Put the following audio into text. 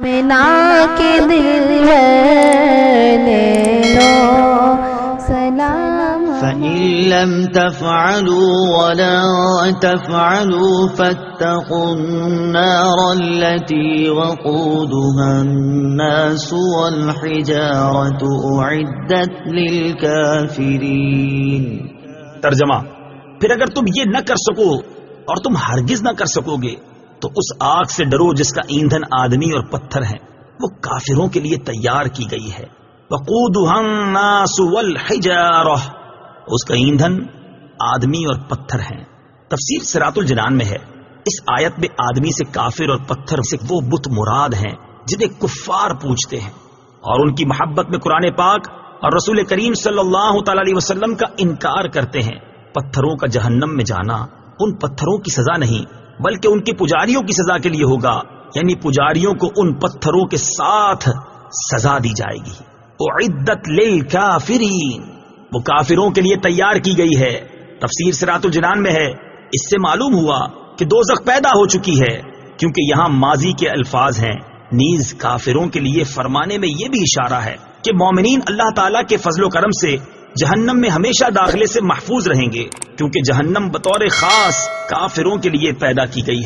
منا کے دل لے لو سلام فَإِن لَّمْ تَفْعَلُوا وَلَن تَفْعَلُوا فَاتَّقُوا النَّارَ الَّتِي وَقُودُهَا النَّاسُ وَالْحِجَارَةُ أُعِدَّتْ لِلْكَافِرِينَ۔ ترجمہ: پھر اگر تم یہ نہ کر سکو اور تم ہرگز نہ کر سکو گے تو اس آگ سے ڈرو جس کا ایندھن آدمی اور پتھر ہیں، وہ کافروں کے لیے تیار کی گئی ہے۔ وقودها الناس والحجارہ، اس کا ایندھن آدمی اور پتھر ہیں۔ تفسیر صراط الجنان میں ہے، اس آیت میں آدمی سے کافر اور پتھر سے وہ بت مراد ہیں جنہیں کفار پوجتے ہیں، اور ان کی محبت میں قرآن پاک اور رسول کریم صلی اللہ تعالی علیہ وسلم کا انکار کرتے ہیں۔ پتھروں کا جہنم میں جانا ان پتھروں کی سزا نہیں بلکہ ان کے پجاریوں کی سزا کے لیے ہوگا، یعنی پجاریوں کو ان پتھروں کے ساتھ سزا دی جائے گی۔ اعدت للکافرین، وہ کافروں کے لیے تیار کی گئی ہے۔ تفسیر صراط الجنان میں ہے، اس سے معلوم ہوا کہ دوزخ پیدا ہو چکی ہے، کیونکہ یہاں ماضی کے الفاظ ہیں۔ نیز کافروں کے لیے فرمانے میں یہ بھی اشارہ ہے کہ مومنین اللہ تعالیٰ کے فضل و کرم سے جہنم میں ہمیشہ داخلے سے محفوظ رہیں گے، کیونکہ جہنم بطور خاص کافروں کے لیے پیدا کی گئی ہے۔